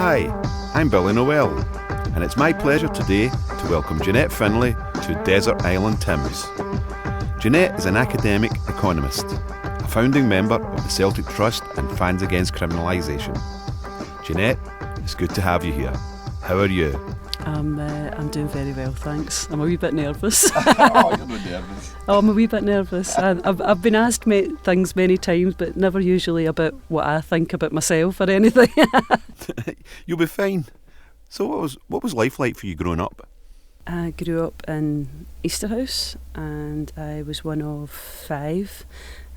Hi, I'm Billy Noel, and it's my pleasure today to welcome Jeanette Findlay to Desert Island Thames. Jeanette is an academic economist, a founding member of the Celtic Trust and Fans Against Criminalisation. Jeanette, it's good to have you here. How are you? I'm doing very well, thanks. I'm a wee bit nervous. Oh, you're not nervous. I'm a wee bit nervous. I've been asked things many times, but never usually about what I think about myself or anything. You'll be fine. So what was life like for you growing up? I grew up in Easterhouse and I was one of 5.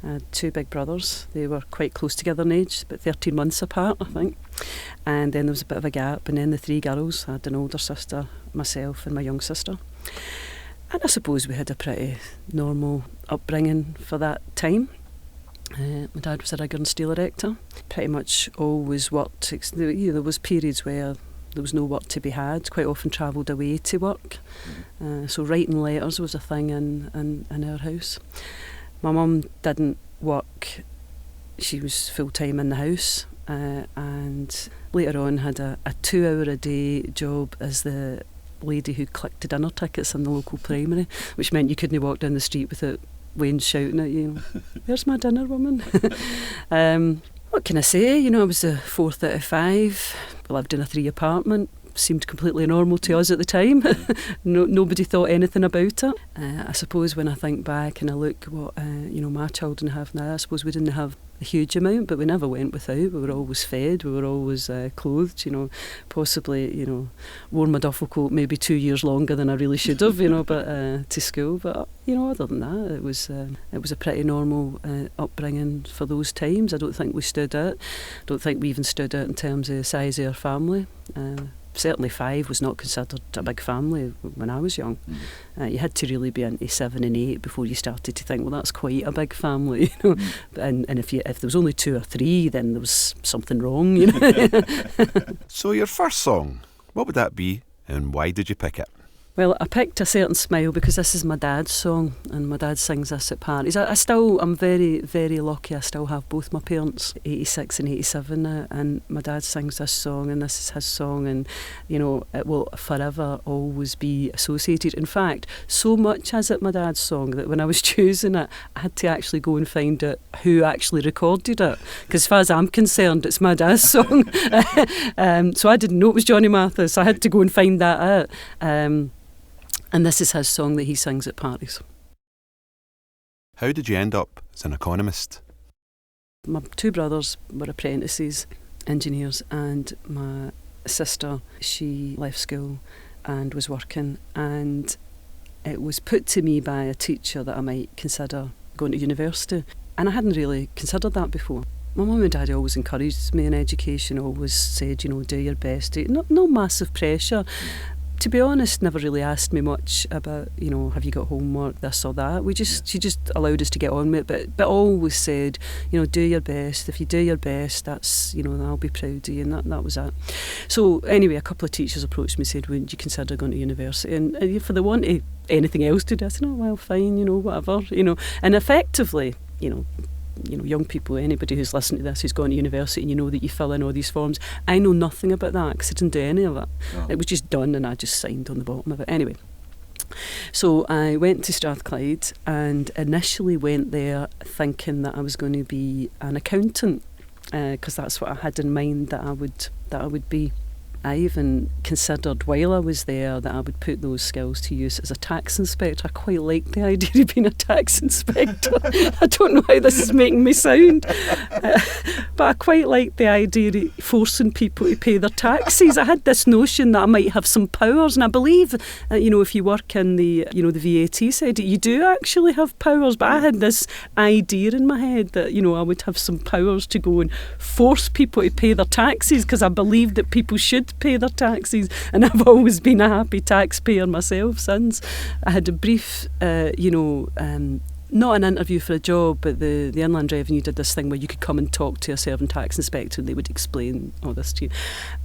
I had 2 big brothers. They were quite close together in age, about 13 months apart, I think. And then there was a bit of a gap, and then the 3 girls. I had an older sister, myself and my young sister. And I suppose we had a pretty normal upbringing for that time. My dad was a rigger and steel erector. Pretty much always worked. There was periods where there was no work to be had. Quite often travelled away to work. So writing letters was a thing in our house. My mum didn't work. She was full-time in the house, and later on had a 2-hour-a-day job as the lady who clicked the dinner tickets in the local primary, which meant you couldn't walk down the street without Wayne shouting at you, "Where's my dinner, woman?" What can I say? I was the 4th out of 5. We lived in a 3 apartment. Seemed completely normal to us at the time. Nobody thought anything about it. I suppose when I think back and I look what my children have now, I suppose we didn't have a huge amount, but we never went without. We were always fed. We were always clothed. Possibly wore my duffel coat maybe 2 years longer than I really should have. But to school. But other than that, it was a pretty normal upbringing for those times. I don't think we stood out. I don't think we even stood out in terms of the size of our family. Certainly 5 was not considered a big family when I was young. You had to really be into 7 and 8 before you started to think, well, that's quite a big family. And if there was only 2 or 3, then there was something wrong. So your first song, what would that be, and why did you pick it? Well, I picked A Certain Smile because this is my dad's song, and my dad sings this at parties. I'm very, very lucky. I still have both my parents, 86 and 87 now, and my dad sings this song, and this is his song, and it will forever always be associated. In fact, so much is it my dad's song that when I was choosing it, I had to actually go and find out who actually recorded it, because as far as I'm concerned, it's my dad's song. So I didn't know it was Johnny Mathis. I had to go and find that out. And this is his song that he sings at parties. How did you end up as an economist? My 2 brothers were apprentices, engineers, and my sister, she left school and was working, and it was put to me by a teacher that I might consider going to university, and I hadn't really considered that before. My mum and dad always encouraged me in education, always said, do your best. No massive pressure. To be honest, never really asked me much about, have you got homework, this or that. She just allowed us to get on with it, but always said, do your best. If you do your best, that's, I'll be proud of you, and that was that. So anyway, a couple of teachers approached me and said, wouldn't you consider going to university? And for the want of anything else to do, I said, oh, well, fine, whatever, And effectively, young people, anybody who's listening to this who's gone to university, and that you fill in all these forms. I know nothing about that because I didn't do any of it. Oh. It was just done and I just signed on the bottom of it. Anyway, so I went to Strathclyde and initially went there thinking that I was going to be an accountant because that's what I had in mind that I would be. I even considered while I was there that I would put those skills to use as a tax inspector. I quite liked the idea of being a tax inspector. I don't know how this is making me sound, but I quite liked the idea of forcing people to pay their taxes. I had this notion that I might have some powers, and I believe, if you work in the VAT side, you do actually have powers. But I had this idea in my head that I would have some powers to go and force people to pay their taxes because I believed that people should pay their taxes, and I've always been a happy taxpayer myself since. I had a brief, not an interview for a job, but the Inland Revenue did this thing where you could come and talk to a serving tax inspector and they would explain all this to you.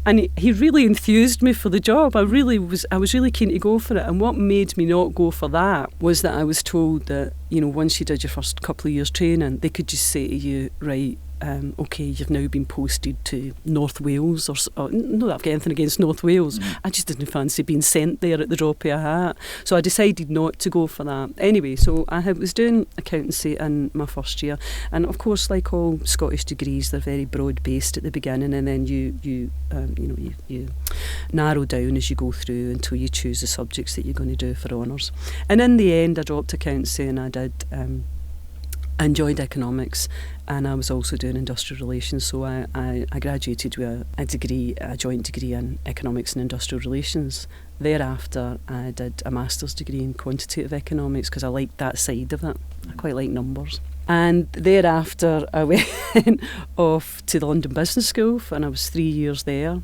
And he really enthused me for the job. I was really keen to go for it. And what made me not go for that was that I was told that, once you did your first couple of years training, they could just say to you, right, OK, you've now been posted to North Wales, or not that I've got anything against North Wales, I just didn't fancy being sent there at the drop of a hat. So I decided not to go for that. Anyway, so I was doing accountancy in my first year, and of course, like all Scottish degrees, they're very broad-based at the beginning, and then you narrow down as you go through until you choose the subjects that you're going to do for honours. And in the end, I dropped accountancy and I did. I enjoyed economics, and I was also doing industrial relations, so I graduated with a joint degree in economics and industrial relations. Thereafter, I did a master's degree in quantitative economics because I liked that side of it. I quite like numbers. And thereafter, I went off to the London Business School, and I was 3 years there,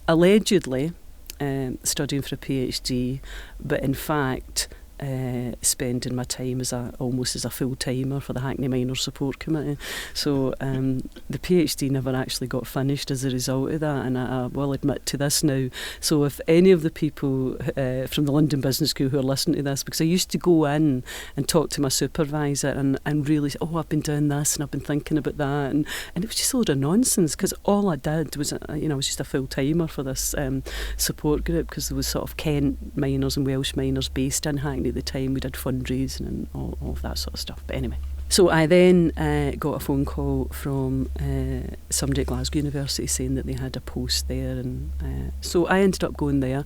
allegedly studying for a PhD, but in fact spending my time almost as a full-timer for the Hackney Miners Support Committee. So the PhD never actually got finished as a result of that, and I will admit to this now. So if any of the people from the London Business School who are listening to this, because I used to go in and talk to my supervisor and really say, I've been doing this and I've been thinking about that, and it was just a load of nonsense, because all I did was, I was just a full-timer for this support group, because there was sort of Kent miners and Welsh miners based in Hackney at the time. We did fundraising and all of that sort of stuff. But anyway, so I then got a phone call from somebody at Glasgow University saying that they had a post there, and so I ended up going there.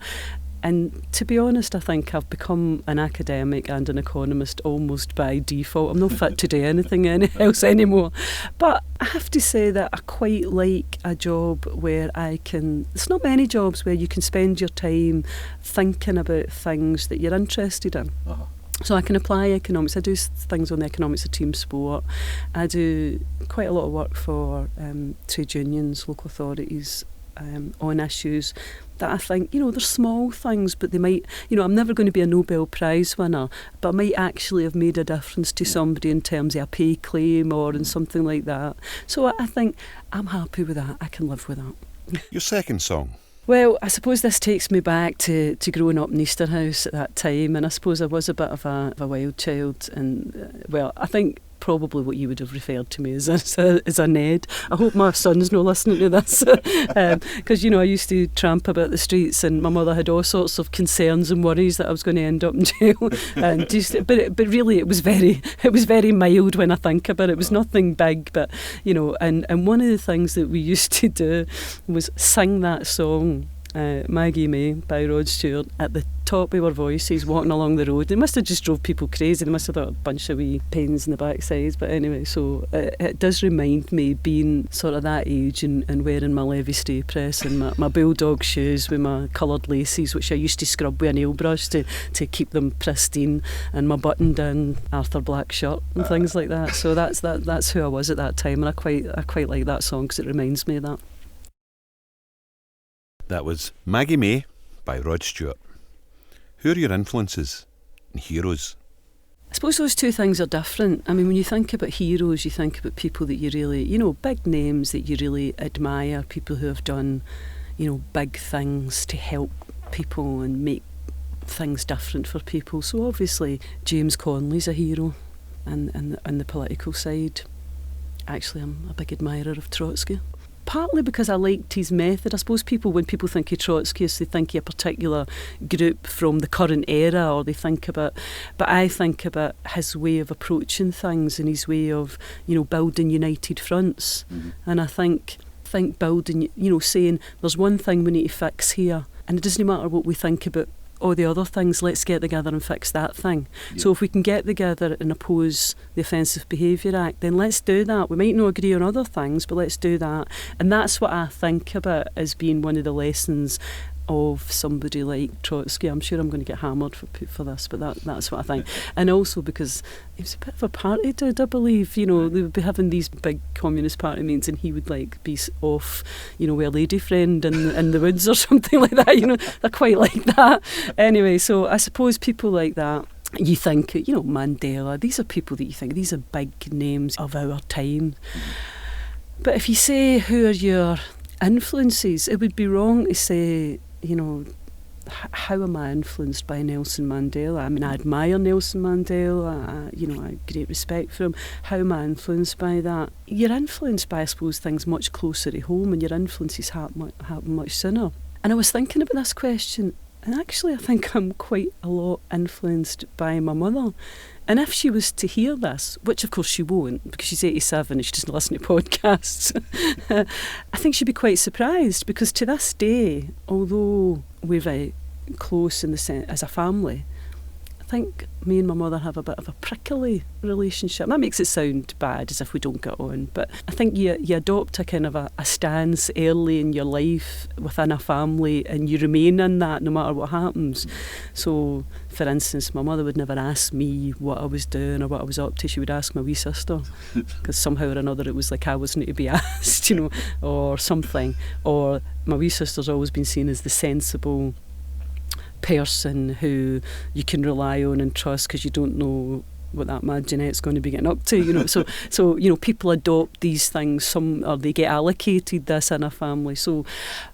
And to be honest, I think I've become an academic and an economist almost by default. I'm not fit to do anything else anymore. But I have to say that I quite like a job where there's not many jobs where you can spend your time thinking about things that you're interested in. Uh-huh. So I can apply economics. I do things on the economics of team sport. I do quite a lot of work for trade unions, local authorities, on issues that I think, they're small things, but they might, I'm never going to be a Nobel Prize winner, but I might actually have made a difference to somebody in terms of a pay claim or in something like that. So I think I'm happy with that. I can live with that. Your second song? Well, I suppose this takes me back to growing up in Easterhouse at that time, and I suppose I was a bit of a wild child, and I think probably what you would have referred to me as a Ned. I hope my son's not listening to this, because I used to tramp about the streets, and my mother had all sorts of concerns and worries that I was going to end up in jail. And but really, it was very mild when I think about it. It was nothing big, but and one of the things that we used to do was sing that song, Maggie May by Rod Stewart, at the top of our voices walking along the road. It must have just drove people crazy. They must have thought a bunch of wee pains in the backside. But anyway, so it does remind me, being sort of that age and wearing my Levi stay press and my bulldog shoes with my coloured laces, which I used to scrub with a nail brush to keep them pristine, and my buttoned down Arthur Black shirt and things like that. So that's who I was at that time, and I quite like that song because it reminds me of that. That was Maggie May by Rod Stewart. Who are your influences and heroes? I suppose those two things are different. I mean, when you think about heroes, you think about people that you really, big names that you really admire, people who have done, big things to help people and make things different for people. So obviously James Connolly's a hero, and the political side. Actually, I'm a big admirer of Trotsky. Partly because I liked his method. I suppose when people think of Trotsky, they think of a particular group from the current era, or they think about, but I think about his way of approaching things and his way of, building united fronts. Mm-hmm. And I think building, saying there's one thing we need to fix here, and it doesn't matter what we think about all the other things, let's get together and fix that thing. Yeah. So if we can get together and oppose the Offensive Behaviour Act, then let's do that. We might not agree on other things, but let's do that. And that's what I think about as being one of the lessons of somebody like Trotsky. I'm sure I'm going to get hammered for this, but that's what I think. And also because he was a bit of a party dude, I believe. They would be having these big Communist Party meetings, and he would be off, with a lady friend in the woods or something like that. I quite like that. Anyway, so I suppose people like that, you think, Mandela, these are people that you think, these are big names of our time. But if you say who are your influences, it would be wrong to say, how am I influenced by Nelson Mandela? I mean, I admire Nelson Mandela, I have great respect for him. How am I influenced by that? You're influenced by, I suppose, things much closer to home, and your influences happen much sooner. And I was thinking about this question, and actually I think I'm quite a lot influenced by my mother. And if she was to hear this, which of course she won't, because she's 87 and she doesn't listen to podcasts, I think she'd be quite surprised, because to this day, although we're very close in the sense as a family, I think me and my mother have a bit of a prickly relationship. That makes it sound bad, as if we don't get on, but I think you adopt a kind of a stance early in your life within a family, and you remain in that no matter what happens. So, for instance, my mother would never ask me what I was doing or what I was up to. She would ask my wee sister, because somehow or another it was like I wasn't to be asked, or something. Or my wee sister's always been seen as the sensible person who you can rely on and trust, because you don't know what that mad Jeanette's going to be getting up to, So people adopt these things, or they get allocated this in a family. So,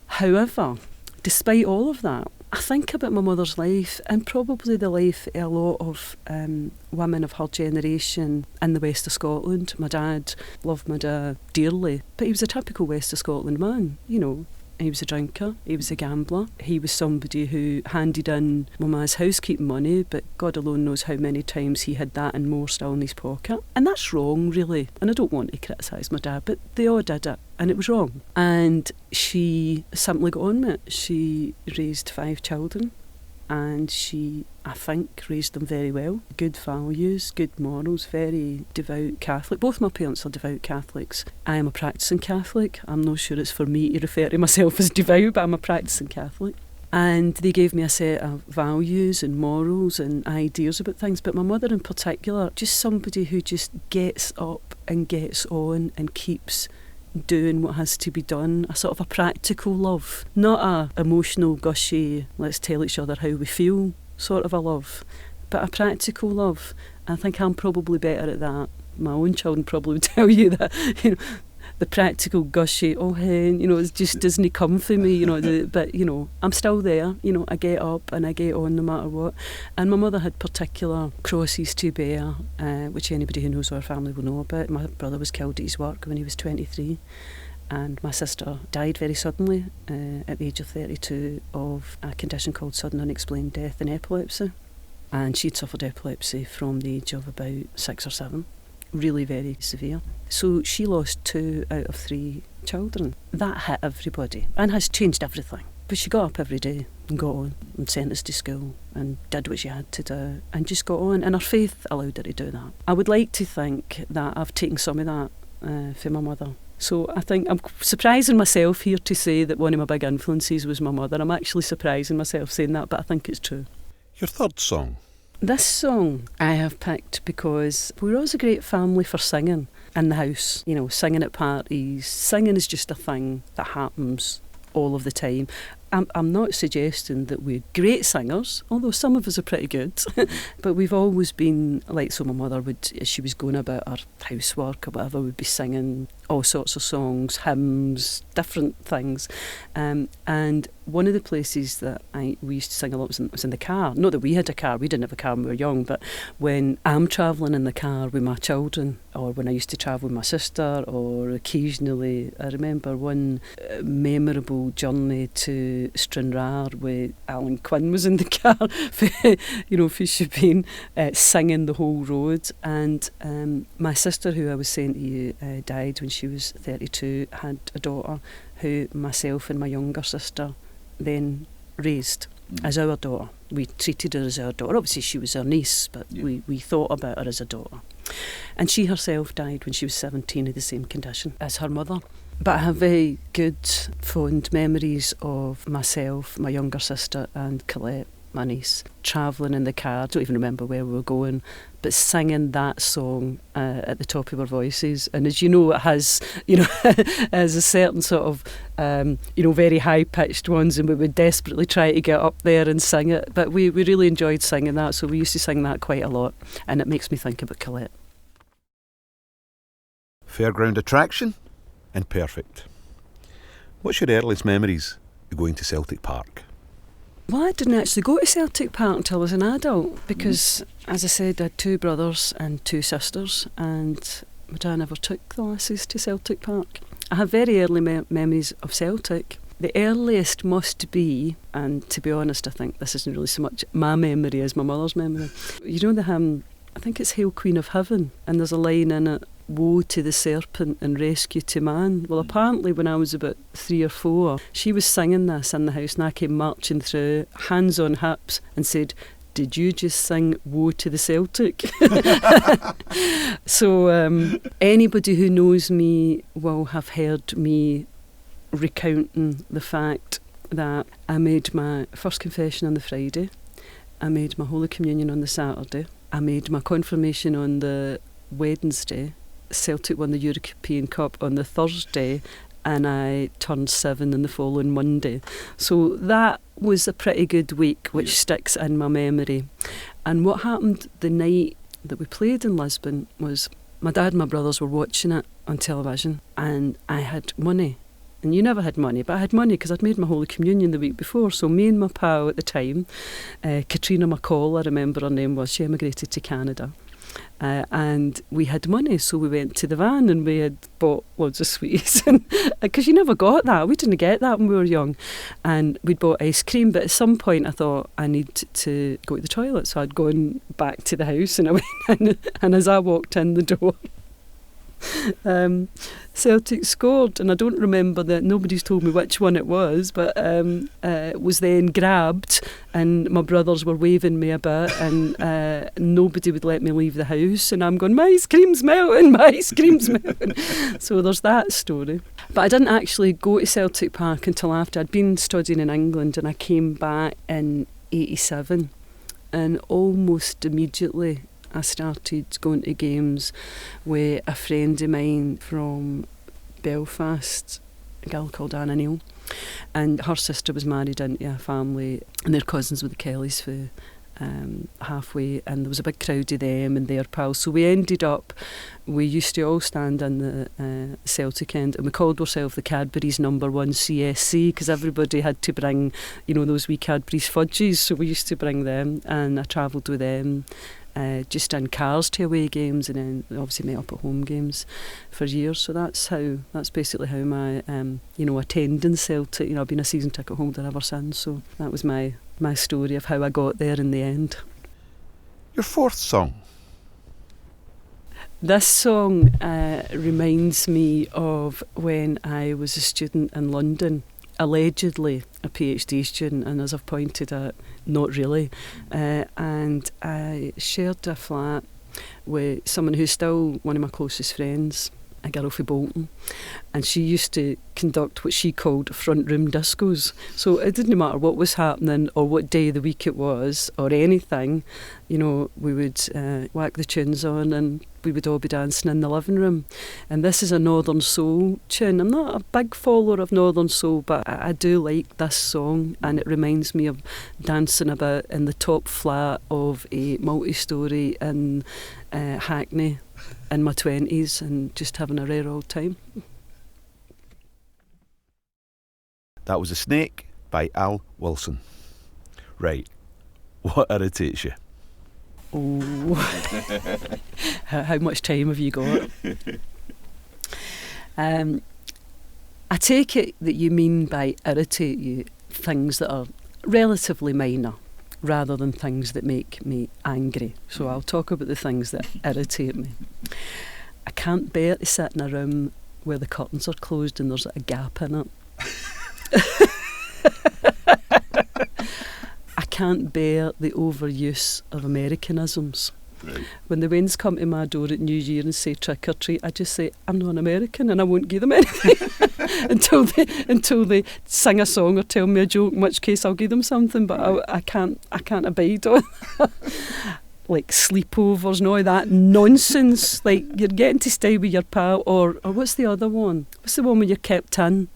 however, despite all of that, I think about my mother's life, and probably the life of a lot of women of her generation in the west of Scotland. My dad loved my dad dearly, but he was a typical west of Scotland man, He was a drinker, he was a gambler. He was somebody who handed in my ma's housekeeping money, but God alone knows how many times he had that and more still in his pocket. And that's wrong, really. And I don't want to criticise my dad, but they all did it, and it was wrong. And she simply got on with it. She raised 5 children, and she, I think, raised them very well. Good values, good morals, very devout Catholic. Both my parents are devout Catholics. I am a practising Catholic. I'm not sure it's for me to refer to myself as devout, but I'm a practising Catholic. And they gave me a set of values and morals and ideas about things. But my mother in particular, just somebody who just gets up and gets on and keeps doing what has to be done, a sort of a practical love, not a emotional, gushy, let's tell each other how we feel sort of a love, but a practical love. I think I'm probably better at that. My own children probably would tell you that, the practical, gushy, it just doesn't come for me, but, I'm still there, I get up and I get on no matter what. And my mother had particular crosses to bear, which anybody who knows our family will know about. My brother was killed at his work when he was 23, and my sister died very suddenly at the age of 32 of a condition called sudden unexplained death in epilepsy. And she'd suffered epilepsy from the age of about 6 or 7. Really very severe. So she lost 2 out of 3 children. That hit everybody and has changed everything. But she got up every day and got on and sent us to school and did what she had to do and just got on, and her faith allowed her to do that. I would like to think that I've taken some of that from my mother. So I think I'm surprising myself here to say that one of my big influences was my mother. I'm actually surprising myself saying that, but I think it's true. Your third song? This song I have picked because we were always a great family for singing in the house, singing at parties. Singing is just a thing that happens all of the time. I'm not suggesting that we're great singers, although some of us are pretty good, but we've always been like, so my mother would, as she was going about her housework or whatever, would be singing all sorts of songs, hymns, different things. And one of the places that we used to sing a lot was in the car. Not that we had a car, we didn't have a car when we were young, but when I'm travelling in the car with my children, or when I used to travel with my sister, or occasionally, I remember one memorable journey to Stranraer where Alan Quinn was in the car, for Shebeen, singing the whole road. And my sister, who I was saying to you, died when she was 32, had a daughter who myself and my younger sister then raised as our daughter. We treated her as our daughter. Obviously she was our niece, but we thought about her as a daughter. And she herself died when she was 17 of the same condition as her mother. But I have very good, fond memories of myself, my younger sister and Colette, my niece, travelling in the car. I don't even remember where we were going, but singing that song at the top of our voices. And as you know, it has, has a certain sort of, very high-pitched ones, and we would desperately try to get up there and sing it. But we really enjoyed singing that, so we used to sing that quite a lot, and it makes me think about Colette. Fairground attraction and perfect. What's your earliest memories of going to Celtic Park? Well, I didn't actually go to Celtic Park until I was an adult because, as I said, I had 2 brothers and 2 sisters, and my dad never took the lasses to Celtic Park. I have very early memories of Celtic. The earliest must be, and to be honest, I think this isn't really so much my memory as my mother's memory. You know the hymn, I think it's Hail Queen of Heaven, and there's a line in it, woe to the serpent and rescue to man. Well, apparently when I was about 3 or 4, she was singing this in the house, and I came marching through, hands on hips, and said, did you just sing woe to the Celtic? So anybody who knows me will have heard me recounting the fact that I made my first confession on the Friday, I made my Holy Communion on the Saturday, I made my confirmation on the Wednesday, Celtic won the European Cup on the Thursday, and I turned 7 on the following Monday. So that was a pretty good week, which sticks in my memory. And what happened the night that we played in Lisbon was my dad and my brothers were watching it on television, and I had money. And you never had money, but I had money because I'd made my Holy Communion the week before. So me and my pal at the time, Katrina McCall, I remember her name was, she emigrated to Canada. And we had money, so we went to the van and we had bought loads of sweets, because you never got that. We didn't get that when we were young, and we'd bought ice cream. But at some point, I thought I need to go to the toilet, so I'd gone back to the house, and I went in, and as I walked in the door, Celtic scored, and I don't remember that. Nobody's told me which one it was, but it was then grabbed, and my brothers were waving me about, and nobody would let me leave the house, and I'm going, my ice cream's melting, my ice cream's melting. So there's that story. But I didn't actually go to Celtic Park until after I'd been studying in England, and I came back in 87, and almost immediately I started going to games with a friend of mine from Belfast, a girl called Anna Neal, and her sister was married into a family, and they're cousins with the Kellys for halfway, and there was a big crowd of them and their pals. So we ended up, we used to all stand in the Celtic end, and we called ourselves the Cadbury's number 1 CSC, because everybody had to bring, you know, those wee Cadbury's fudges, so we used to bring them, and I travelled with them. Just in cars to away games, and then obviously met up at home games for years. So that's basically how my attending Celtic. You know, I've been a season ticket holder ever since. So that was my story of how I got there in the end. Your 4th song. This song reminds me of when I was a student in London, allegedly a PhD student, and as I've pointed out, not really. And I shared a flat with someone who's still one of my closest friends, a girl from Bolton, and she used to conduct what she called front room discos. So it didn't matter what was happening or what day of the week it was or anything, you know, we would whack the tunes on and we would all be dancing in the living room. And this is a Northern Soul tune. I'm not a big follower of Northern Soul, but I do like this song, and it reminds me of dancing about in the top flat of a multi-storey in Hackney in my 20s and just having a rare old time. That was A Snake by Al Wilson. Right, what irritates you? Oh, how much time have you got? I take it that you mean by irritate you things that are relatively minor rather than things that make me angry. So I'll talk about the things that irritate me. I can't bear to sit in a room where the curtains are closed and there's a gap in it. I can't bear the overuse of Americanisms. Right. When the Waynes come to my door at New Year and say trick or treat, I just say I'm not an American and I won't give them anything until they sing a song or tell me a joke, in which case I'll give them something. But I can't abide on like sleepovers and all that nonsense. Like you're getting to stay with your pal, or what's the other one? What's the one where you're kept in?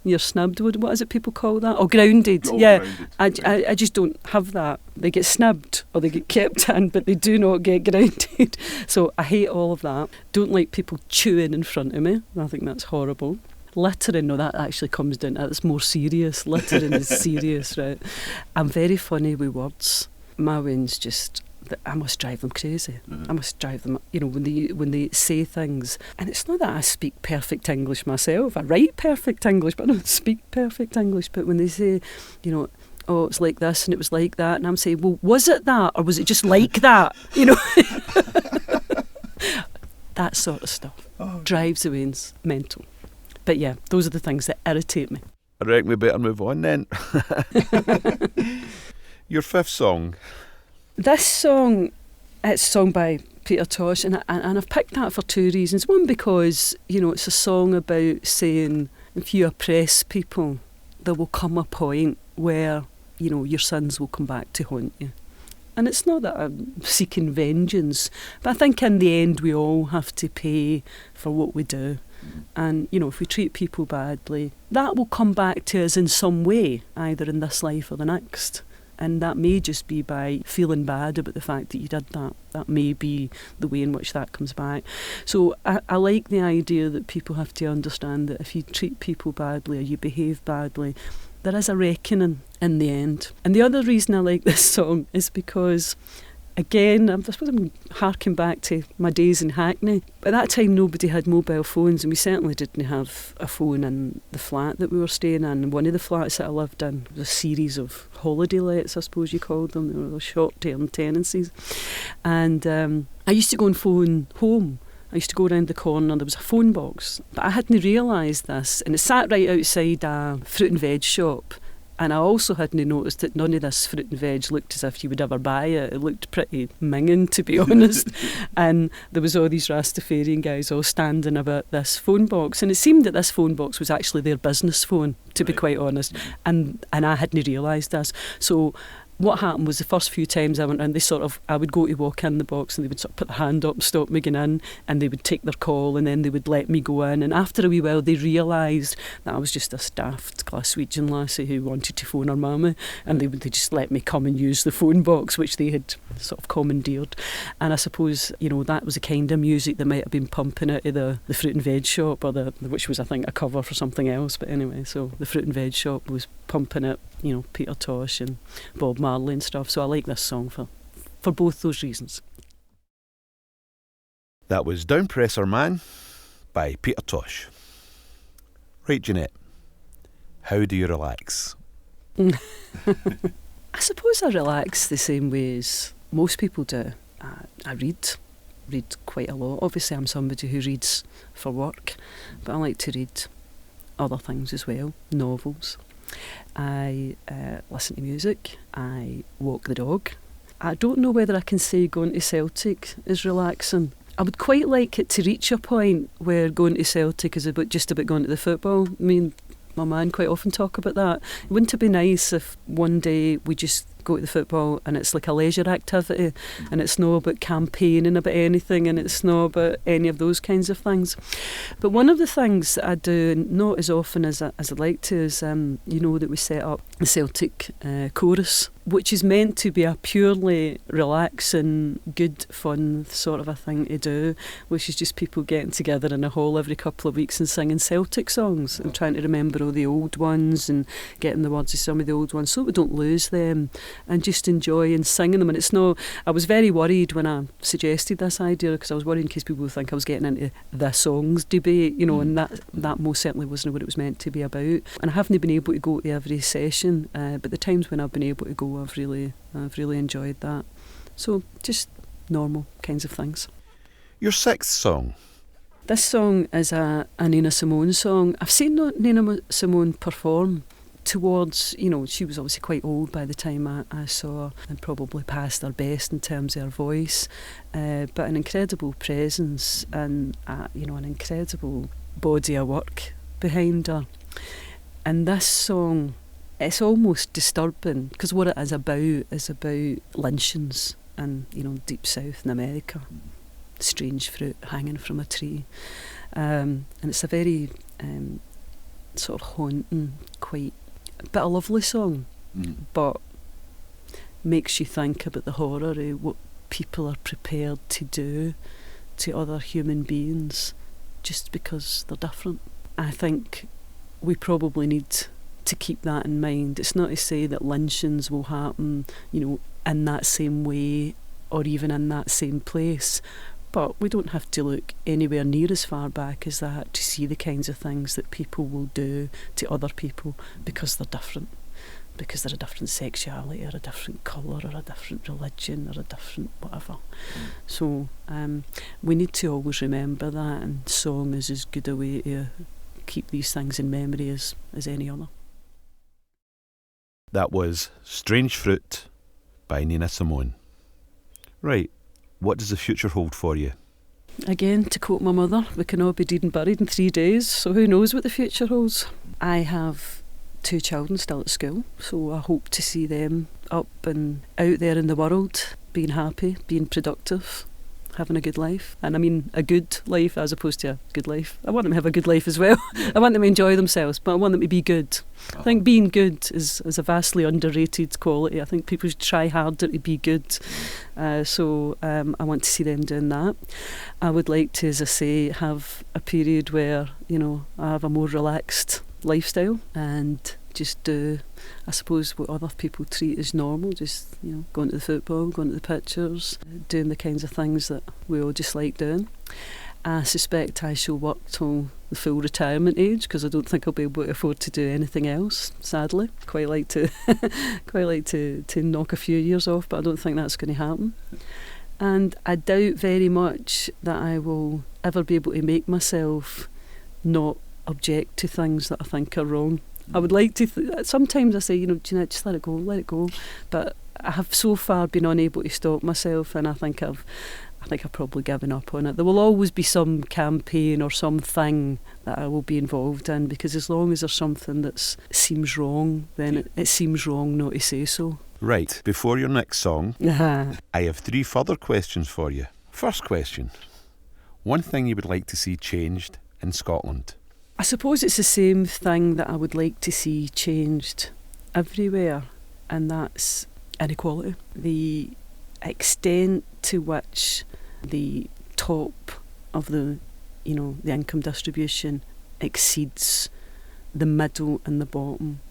You're snubbed. What is it people call that? Oh, grounded. Yeah, grounded. I just don't have that. They get snubbed or they get kept in, but they do not get grounded. So I hate all of that. Don't like people chewing in front of me. I think that's horrible. Littering, no, that actually comes down to it's more serious. Littering is serious, right? I'm very funny with words. My ones just, I must drive them crazy. I must drive them, when they say things. And it's not that I speak perfect English myself. I write perfect English, but I don't speak perfect English. But when they say, oh, it's like this and it was like that, and I'm saying, well, was it that or was it just like that? That sort of stuff drives the veins mental. But yeah, those are the things that irritate me. I reckon we better move on then. Your fifth song. This song, it's sung by Peter Tosh, and I've picked that for two reasons. One, because, it's a song about saying if you oppress people, there will come a point where, your sins will come back to haunt you. And it's not that I'm seeking vengeance, but I think in the end we all have to pay for what we do. And, if we treat people badly, that will come back to us in some way, either in this life or the next. And that may just be by feeling bad about the fact that you did that. That may be the way in which that comes back. So I like the idea that people have to understand that if you treat people badly or you behave badly, there is a reckoning in the end. And the other reason I like this song is because, again, I suppose I'm harking back to my days in Hackney. At that time, nobody had mobile phones, and we certainly didn't have a phone in the flat that we were staying in. One of the flats that I lived in was a series of holiday lets, I suppose you called them. They were short-term tenancies. And I used to go and phone home. I used to go around the corner, there was a phone box. But I hadn't realised this, and it sat right outside a fruit and veg shop. And I also hadn't noticed that none of this fruit and veg looked as if you would ever buy it. It looked pretty minging, to be honest. And there was all these Rastafarian guys all standing about this phone box. And it seemed that this phone box was actually their business phone, to be quite honest. And I hadn't realised this. So what happened was the first few times I went in, I would go to walk in the box and they would sort of put their hand up and stop me getting in, and they would take their call and then they would let me go in. And after a wee while they realised that I was just a daft Glaswegian lassie who wanted to phone her mammy, and they just let me come and use the phone box, which they had sort of commandeered. And I suppose, that was the kind of music that might have been pumping out of the fruit and veg shop, or which was, I think, a cover for something else. But anyway, so the fruit and veg shop was pumping it, Peter Tosh and Bob Marley and stuff. So I like this song for both those reasons. That was Downpresser Man by Peter Tosh. Right, Jeanette, how do you relax? I suppose I relax the same way as most people do. I read quite a lot. Obviously I'm somebody who reads for work, but I like to read other things as well, novels. I listen to music. I walk the dog. I don't know whether I can say going to Celtic is relaxing. I would quite like it to reach a point where going to Celtic is just about going to the football. I mean, my man quite often talk about that. Wouldn't it be nice if one day we just go to the football and it's like a leisure activity, and it's not about campaigning about anything, and it's not about any of those kinds of things. But one of the things that I do, not as often as I'd like to, is that we set up the Celtic chorus, which is meant to be a purely relaxing, good fun sort of a thing to do, which is just people getting together in a hall every couple of weeks and singing Celtic songs and trying to remember all the old ones and getting the words of some of the old ones so we don't lose them, and just enjoying singing them. And it's no, I was very worried when I suggested this idea, because I was worried in case people would think I was getting into the songs debate, and that most certainly wasn't what it was meant to be about. And I haven't been able to go to every session, but the times when I've been able to go, I've really enjoyed that. So just normal kinds of things. Your sixth song. This song is a Nina Simone song. I've seen Nina Simone perform towards, she was obviously quite old by the time I saw her, and probably past her best in terms of her voice, but an incredible presence and an incredible body of work behind her. And this song, it's almost disturbing, because what it is about lynchings and deep south in America, strange fruit hanging from a tree, and it's a very sort of haunting, quite but a lovely song, but makes you think about the horror of what people are prepared to do to other human beings just because they're different. I think we probably need to keep that in mind. It's not to say that lynchings will happen, in that same way or even in that same place, but we don't have to look anywhere near as far back as that to see the kinds of things that people will do to other people because they're different. Because they're a different sexuality or a different colour or a different religion or a different whatever. So we need to always remember that, and song is as good a way to keep these things in memory as any other. That was Strange Fruit by Nina Simone. Right, what does the future hold for you? Again, to quote my mother, we can all be dead and buried in 3 days, so who knows what the future holds. I have 2 children still at school, so I hope to see them up and out there in the world, being happy, being productive, having a good life. And I mean a good life as opposed to a good life. I want them to have a good life as well. I want them to enjoy themselves, but I want them to be good. I think being good is a vastly underrated quality. I think people should try harder to be good. So I want to see them doing that. I would like to, as I say, have a period where, I have a more relaxed lifestyle and just do, I suppose, what other people treat as normal, just going to the football, going to the pictures, doing the kinds of things that we all just like doing. I suspect I shall work till the full retirement age because I don't think I'll be able to afford to do anything else, sadly. Quite like to knock a few years off, but I don't think that's going to happen. And I doubt very much that I will ever be able to make myself not object to things that I think are wrong. I would like to sometimes I say, Jeanette, just let it go, but I have so far been unable to stop myself, and I think I've probably given up on it. There will always be some campaign or something that I will be involved in, because as long as there's something that seems wrong, then it seems wrong not to say so. Right, before your next song, I have 3 further questions for you. First question, one thing you would like to see changed in Scotland? I suppose it's the same thing that I would like to see changed everywhere, and that's inequality. The extent to which the top of the income distribution exceeds the middle and the bottom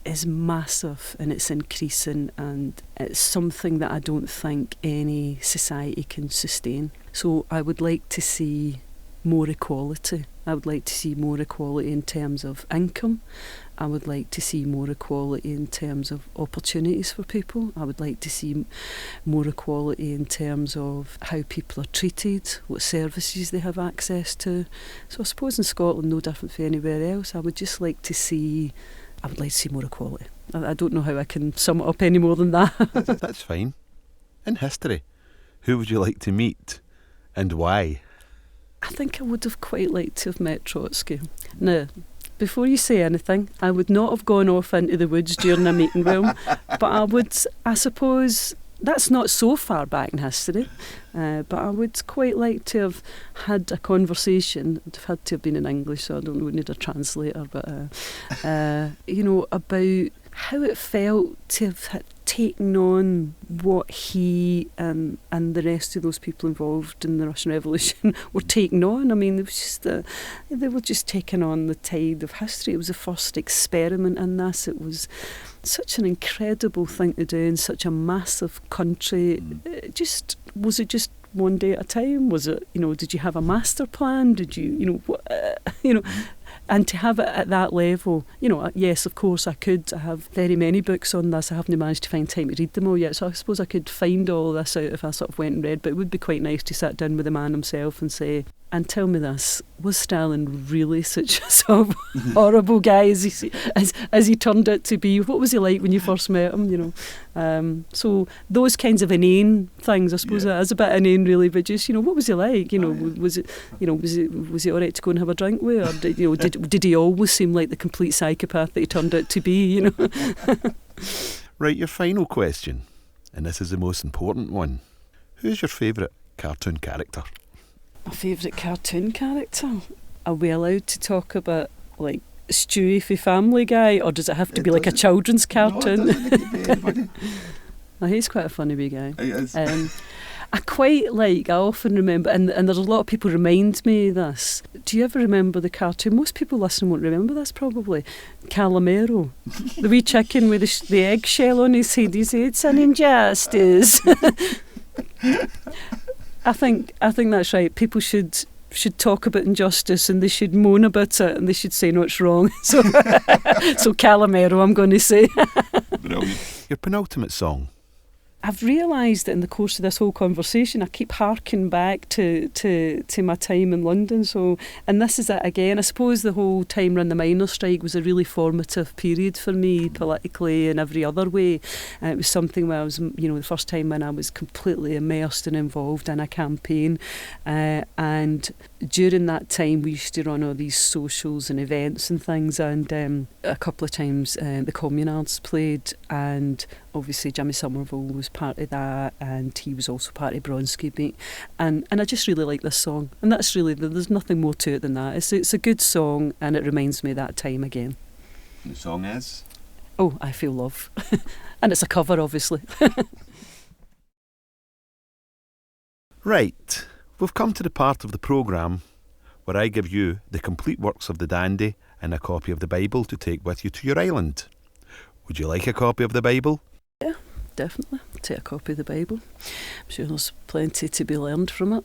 is massive, and it's increasing, and it's something that I don't think any society can sustain. So I would like to see more equality. I would like to see more equality in terms of income. I would like to see more equality in terms of opportunities for people. I would like to see more equality in terms of how people are treated, what services they have access to. So I suppose in Scotland, no different from anywhere else, I would like to see more equality. I don't know how I can sum it up any more than that. That's fine. In history, who would you like to meet and why? I think I would have quite liked to have met Trotsky. Now, before you say anything, I would not have gone off into the woods during a meeting with him, but I suppose, that's not so far back in history, but I would quite like to have had a conversation. It would have had to have been in English, so I don't need a translator, but about how it felt to have taken on what he and the rest of those people involved in the Russian Revolution were taking on. I mean, it was just they were just taking on the tide of history. It was the first experiment in this. It was such an incredible thing to do in such a massive country. Was it just one day at a time? Was it, did you have a master plan? Did you, and to have it at that level, yes, of course I could. I have very many books on this. I haven't managed to find time to read them all yet, so I suppose I could find all this out if I sort of went and read, but it would be quite nice to sit down with the man himself and say, and tell me this, was Stalin really such a sort of horrible guy as he turned out to be? What was he like when you first met him, So those kinds of inane things, I suppose that is a bit inane really, but just, what was he like? Was it all right to go and have a drink with? Or did he always seem like the complete psychopath that he turned out to be, Right, your final question, and this is the most important one. Who's your favourite cartoon character? My favourite cartoon character? Are we allowed to talk about, like, Stewie for Family Guy, or does it have to be like a children's cartoon? No, it doesn't need to be anybody. He's quite a funny wee guy. He is. I often remember, and there's a lot of people remind me of this. Do you ever remember the cartoon? Most people listening won't remember this probably. Calamero, the wee chicken with the eggshell on his head. You say, it's an injustice. I think that's right. People should talk about injustice, and they should moan about it, and they should say no, it's wrong. So Calamero, I'm going to say. Brilliant. Your penultimate song. I've realised that in the course of this whole conversation, I keep harking back to my time in London. So, and this is it again. I suppose the whole time around the miners' strike was a really formative period for me, politically and every other way. It was something where I was, the first time when I was completely immersed and involved in a campaign. And during that time, we used to run all these socials and events and things. And a couple of times, the Communards played, and obviously Jimmy Somerville was part of that, and he was also part of Bronski Beat, and I just really like this song, and that's really, there's nothing more to it than that. It's a good song, and it reminds me of that time again. The song is? Oh, I Feel Love. And it's a cover, obviously. Right, we've come to the part of the programme where I give you the complete works of the dandy and a copy of the Bible to take with you to your island. Would you like a copy of the Bible? Yeah, definitely. Take a copy of the Bible. I'm sure there's plenty to be learned from it.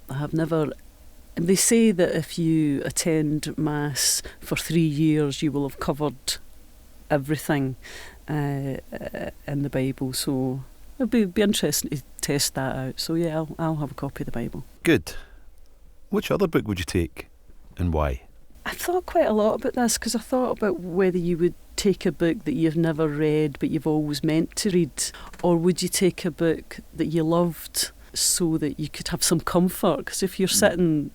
They say that if you attend Mass for 3 years, you will have covered everything in the Bible. So it'll be interesting to test that out. So yeah, I'll have a copy of the Bible. Good. Which other book would you take, and why? I thought quite a lot about this, because I thought about whether you would take a book that you've never read but you've always meant to read, or would you take a book that you loved so that you could have some comfort, because if you're sitting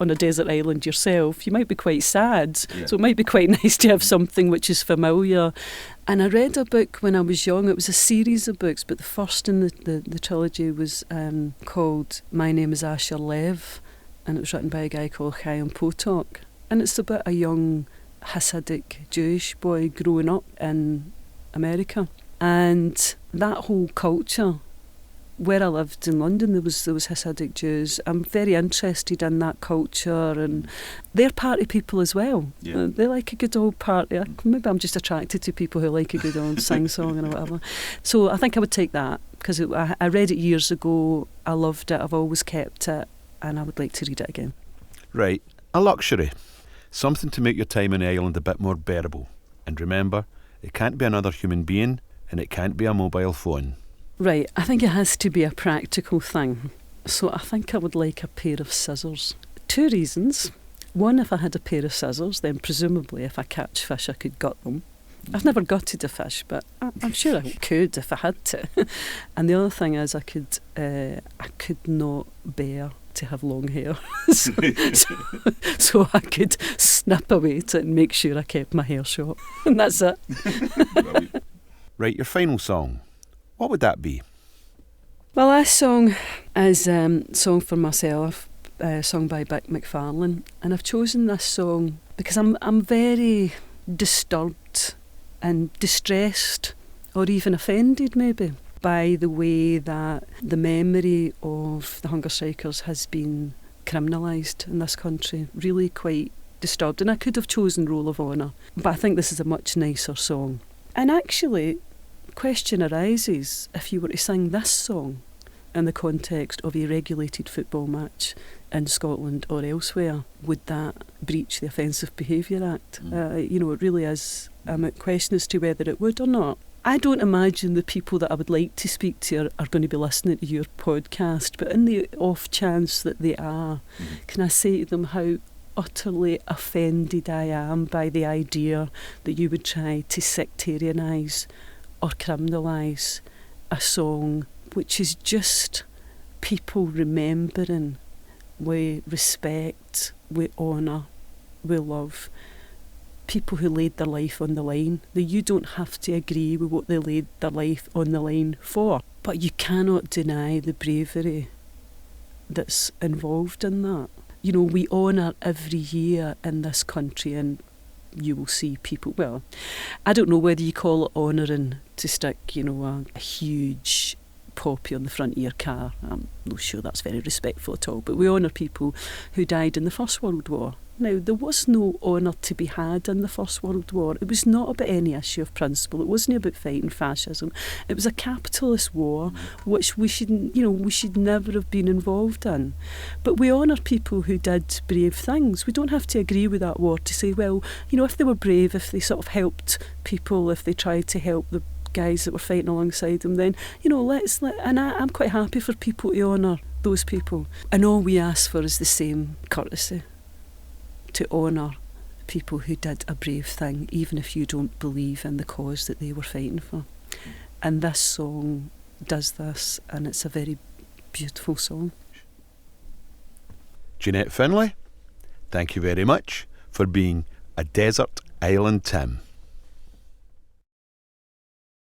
on a desert island yourself, you might be quite sad. Yeah. So it might be quite nice to have something which is familiar. And I read a book when I was young. It was a series of books, but the first in the trilogy was called My Name is Asher Lev, and it was written by a guy called Chaim Potok. And it's about a young Hasidic Jewish boy growing up in America. And that whole culture, where I lived in London, there was Hasidic Jews. I'm very interested in that culture, and they're party people as well. Yeah. They like a good old party. Maybe I'm just attracted to people who like a good old sing-song or whatever. So I think I would take that, because I read it years ago. I loved it. I've always kept it, and I would like to read it again. Right. A luxury. Something to make your time on the island a bit more bearable. And remember, it can't be another human being, and it can't be a mobile phone. Right, I think it has to be a practical thing. So I think I would like a pair of scissors. 2 reasons. One, if I had a pair of scissors, then presumably if I catch fish I could gut them. I've never gutted a fish, but I'm sure I could if I had to. And the other thing is I could not bear to have long hair. so I could snip away to it and make sure I kept my hair short. And that's it. Right, your final song. What would that be? Well, this song is a song for myself, sung by Vic McFarlane. And I've chosen this song because I'm very disturbed and distressed, or even offended maybe, by the way that the memory of the hunger strikers has been criminalised in this country. Really quite disturbed. And I could have chosen Roll of Honour, but I think this is a much nicer song. And actually, the question arises, if you were to sing this song in the context of a regulated football match in Scotland or elsewhere, would that breach the Offensive Behaviour Act? It really is a question as to whether it would or not. I don't imagine the people that I would like to speak to are going to be listening to your podcast, but in the off chance that they are, can I say to them how utterly offended I am by the idea that you would try to sectarianise or criminalise a song which is just people remembering with respect, with honour, with love, people who laid their life on the line. That you don't have to agree with what they laid their life on the line for, but you cannot deny the bravery that's involved in that. You know, we honour every year in this country, and you will see people, well, I don't know whether you call it honouring to stick, a huge poppy on the front of your car. I'm not sure that's very respectful at all, but we honour people who died in the First World War. Now, there was no honour to be had in the First World War. It was not about any issue of principle. It wasn't about fighting fascism. It was a capitalist war, which we should never have been involved in. But we honour people who did brave things. We don't have to agree with that war to say, well, if they were brave, if they sort of helped people, if they tried to help the guys that were fighting alongside them, then, I'm quite happy for people to honour those people. And all we ask for is the same courtesy, to honour people who did a brave thing, even if you don't believe in the cause that they were fighting for. And this song does this, and it's a very beautiful song. Jeanette Findlay, thank you very much for being a Desert Island Tim.